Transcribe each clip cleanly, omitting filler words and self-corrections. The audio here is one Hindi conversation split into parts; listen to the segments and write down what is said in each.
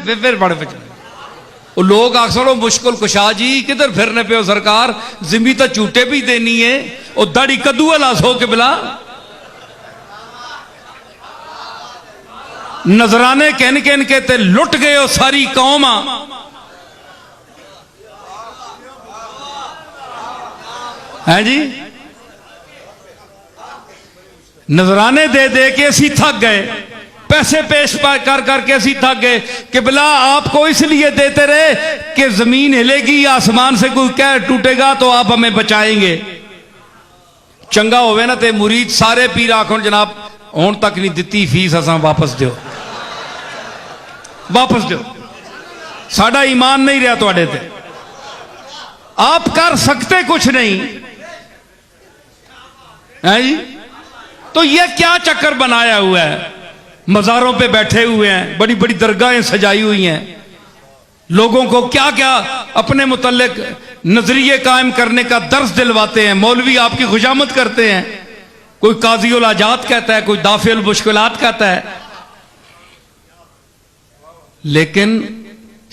फिर बड़े पे चले। लोग अक्सर मुश्किल कुशा जी किधर फिरने पे हो सरकार, जिमी तो झूठे भी देनी है, और दाड़ी कद्दू लास हो के बिला नजराने कहन कहन के ते लुट गए हो सारी कौम। है जी, नजराने दे दे के असी थक गए, पैसे पेश कर करके असी थक गए कि बिला आपको इसलिए देते रहे कि जमीन हिलेगी, आसमान से कोई कहर टूटेगा तो आप हमें बचाएंगे। चंगा होवे ना ते मुरीद सारे पीर आखो जनाब हुण तक नहीं दिती फीस, असा वापस दो, वापस दो, साडा ईमान नहीं रहा तुहाडे ते, आप कर सकते कुछ नहीं है जी। तो ये क्या चक्कर बनाया हुआ है, मज़ारों पे बैठे हुए हैं, बड़ी बड़ी दरगाहें सजाई हुई हैं, लोगों को क्या क्या अपने मुतल्लिक नजरिए कायम करने का दर्स दिलवाते हैं। मौलवी आपकी खुशामद करते हैं, कोई काजी उल हाजात कहता है, कोई दाफी उल मुश्किलात कहता है, लेकिन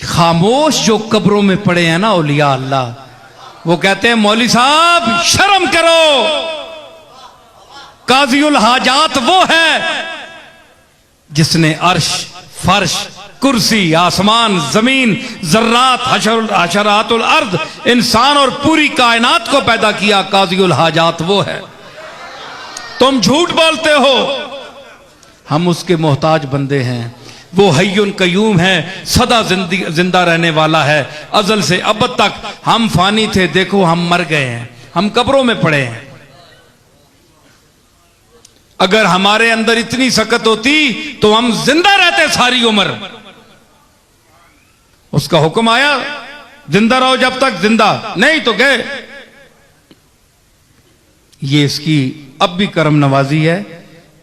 खामोश जो कब्रों में पड़े हैं ना औलिया अल्लाह, वो कहते हैं मौलवी साहब शर्म करो, काजी उल हाजात वो है जिसने अर्श फर्श कुर्सी आसमान जमीन जर्रात हशरातुल अर्द इंसान और पूरी कायनात को पैदा किया, काजी उल हाजात वो है। तुम झूठ बोलते हो, हम उसके मोहताज बंदे हैं। वो हय्युन कयूम है, सदा जिंदा रहने वाला है, अजल से अब तक। हम फानी थे, देखो हम मर गए हैं, हम कब्रों में पड़े हैं। अगर हमारे अंदर इतनी सकत होती तो हम जिंदा रहते सारी उम्र। उसका हुक्म आया जिंदा रहो जब तक, जिंदा नहीं तो गए। ये इसकी अब भी करम नवाजी है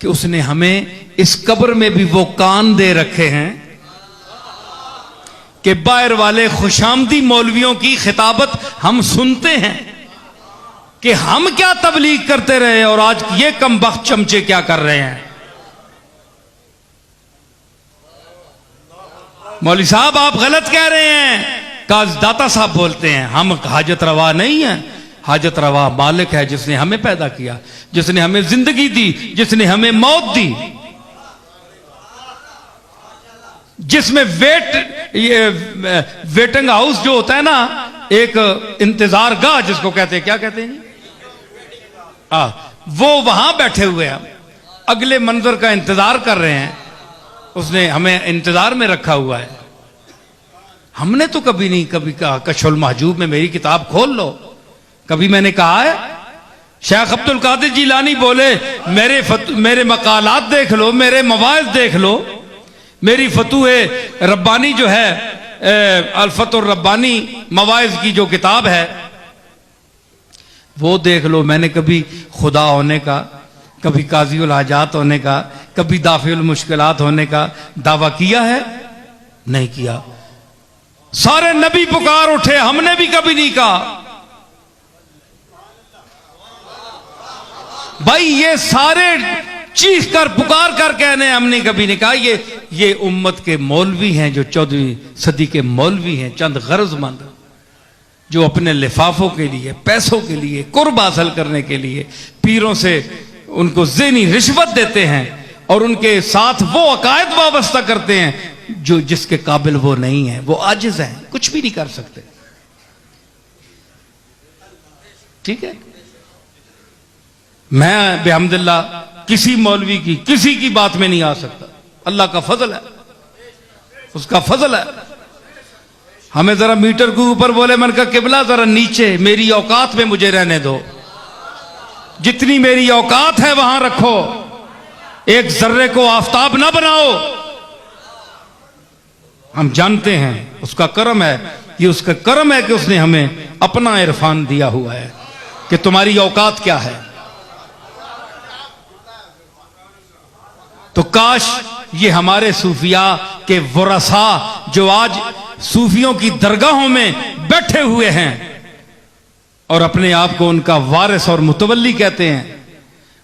कि उसने हमें इस कब्र में भी वो कान दे रखे हैं कि बाहर वाले खुशामदी मौलवियों की खिताबत हम सुनते हैं कि हम क्या तबलीग करते रहे और आज ये कमबख्त चमचे क्या कर रहे हैं। मौलवी साहब आप गलत कह रहे हैं, काज दाता साहब बोलते हैं। हम हाजत रवा नहीं है, हाजत रवा मालिक है जिसने हमें पैदा किया, जिसने हमें जिंदगी दी, जिसने हमें मौत दी, जिसमें वेटिंग हाउस जो होता है ना, एक इंतजार गाह जिसको कहते हैं, क्या कहते हैं जी, वो वहां बैठे हुए हैं, अगले मंजर का इंतजार कर रहे हैं। उसने हमें इंतजार में रखा हुआ है। हमने तो कभी नहीं कभी कहा कशफुल महजूब में मेरी किताब खोल लो, कभी मैंने कहा है? शेख अब्दुल कादिर जिलानी बोले मेरे मकालात देख लो, मेरे मवाइज देख लो, मेरी फतूए रब्बानी जो है अल्फतुर रब्बानी मवाइज की जो किताब है वो देख लो। मैंने कभी खुदा होने का, कभी काजी उल हाजात होने का, कभी दाफी उल मुश्किलात होने का दावा किया है? नहीं किया। सारे नबी पुकार उठे, हमने भी कभी नहीं कहा। भाई ये सारे चीख कर पुकार कर कहने हमने कभी नहीं कहा। ये उम्मत के मौलवी हैं जो 14वीं सदी के मौलवी हैं, चंद गरजमंद जो अपने लिफाफों के लिए, पैसों के लिए, कुर्ब हासिल करने के लिए पीरों से उनको ज़हनी रिश्वत देते हैं और उनके साथ वो अकायद वाबस्ता करते हैं जो जिसके काबिल वो नहीं है, वो आजिज हैं, कुछ भी नहीं कर सकते। ठीक है, मैं बेहमदुल्लाह किसी मौलवी की किसी की बात में नहीं आ सकता। अल्लाह का फजल है, उसका फजल है। हमें जरा मीटर के ऊपर बोले, मन का किबला जरा नीचे मेरी औकात में मुझे रहने दो, जितनी मेरी औकात है वहां रखो, एक जर्रे को आफताब ना बनाओ। हम जानते हैं उसका करम है, ये उसका करम है कि उसने हमें अपना इरफान दिया हुआ है कि तुम्हारी औकात क्या है। तो काश ये हमारे सूफिया के वरसा जो आज सूफियों की दरगाहों में बैठे हुए हैं और अपने आप को उनका वारिस और मुतवल्ली कहते हैं,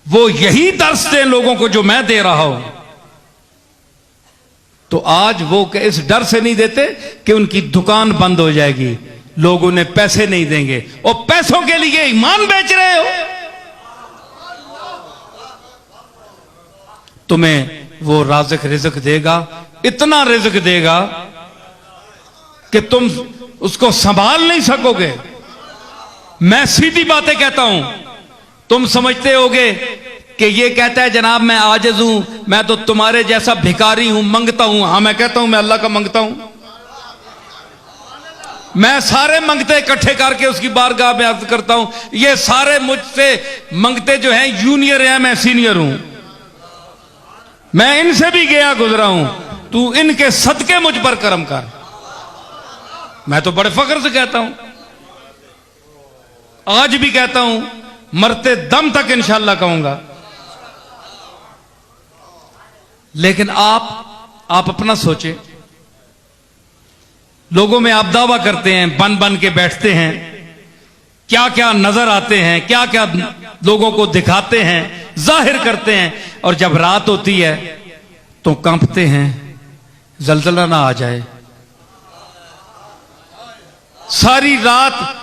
वो यही दर्स दें लोगों को जो मैं दे रहा हूं तो आज वो इस डर से नहीं देते कि उनकी दुकान बंद हो जाएगी, लोग उन्हें पैसे नहीं देंगे, और पैसों के लिए ईमान बेच रहे हो। तुम्हें वो राज़िक रिज़्क देगा, इतना रिज़्क देगा कि तुम उसको संभाल नहीं सकोगे। मैं सीधी बातें कहता हूं, तुम समझते होगे कि ये कहता है जनाब मैं आजिज़ हूं, मैं तो तुम्हारे जैसा भिखारी हूं, मंगता हूं। हां, मैं कहता हूं मैं अल्लाह का मंगता हूं। मैं सारे मंगते इकट्ठे करके उसकी बारगाह में अर्ज करता हूं, ये सारे मुझसे मंगते जो हैं जूनियर हैं, मैं सीनियर हूं, मैं इनसे भी गया गुजरा हूं, तू इनके सदके मुझ पर करम कर। मैं तो बड़े फख्र से कहता हूं, आज भी कहता हूं, मरते दम तक इंशाअल्लाह कहूंगा। लेकिन आप अपना सोचें, लोगों में आप दावा करते हैं, बन बन के बैठते हैं, क्या क्या नजर आते हैं, क्या क्या लोगों को दिखाते हैं, जाहिर करते हैं, और जब रात होती है तो कांपते हैं, जलजला ना आ जाए। सारी रात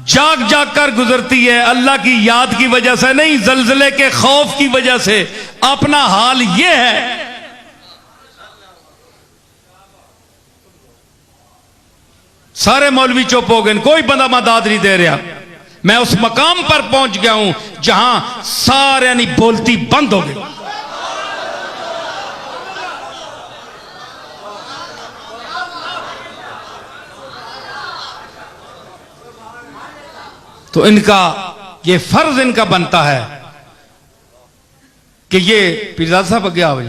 जाग जाग कर गुजरती है, अल्लाह की याद की वजह से नहीं, जलजले के खौफ की वजह से। अपना हाल यह है। सारे मौलवी चुप हो गए, कोई बंदा मदद नहीं दे रहा। मैं उस मकाम पर पहुंच गया हूं जहां सारे यानी बोलती बंद हो गई। तो इनका ये फर्ज इनका बनता है कि ये पीरजादा साहब आगे आओ,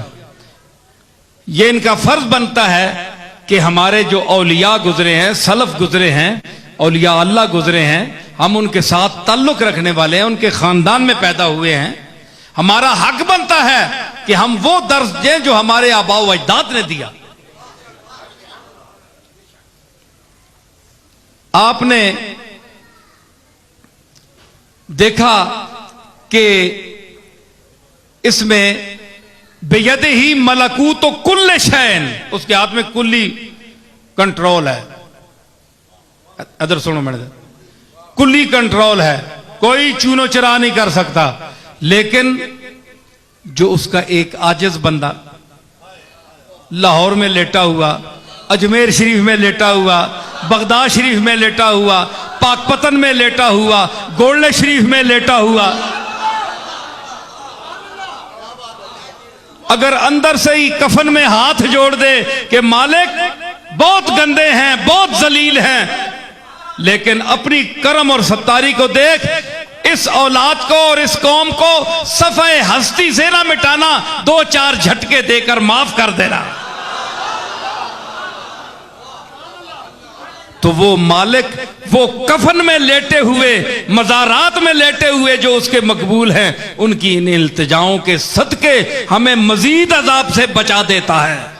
ये इनका फर्ज बनता है कि हमारे जो औलिया गुजरे हैं, सलफ गुजरे हैं, औलिया अल्लाह गुजरे हैं, हम उनके साथ ताल्लुक रखने वाले हैं, उनके खानदान में पैदा हुए हैं। हमारा हक बनता है कि हम वो दर्स दें जो हमारे आबा व अजदाद ने दिया। आपने देखा कि इसमें बेयदे ही मलकूत तो कुल्ले शैन, उसके हाथ में कुल्ली कंट्रोल है। अदर सुनो मैंने, कुल्ली कंट्रोल है, कोई चूनो चरा नहीं कर सकता। लेकिन जो उसका एक आजिज बंदा लाहौर में लेटा हुआ, अजमेर शरीफ में लेटा हुआ, बगदाद शरीफ में लेटा हुआ, पाकपतन में लेटा हुआ, गोल्डन शरीफ में लेटा हुआ, अगर अंदर से ही कफन में हाथ जोड़ दे कि मालिक बहुत गंदे हैं, बहुत जलील हैं, लेकिन अपनी करम और सत्तारी को देख, इस औलाद को और इस कौम को सफ़े हस्ती से ना मिटाना, दो चार झटके देकर माफ कर देना, तो वो मालिक वो कफन में लेटे हुए, मज़ारात में लेटे हुए जो उसके मकबूल हैं, उनकी इन इल्तिजाओं के सदके हमें मजीद अजाब से बचा देता है।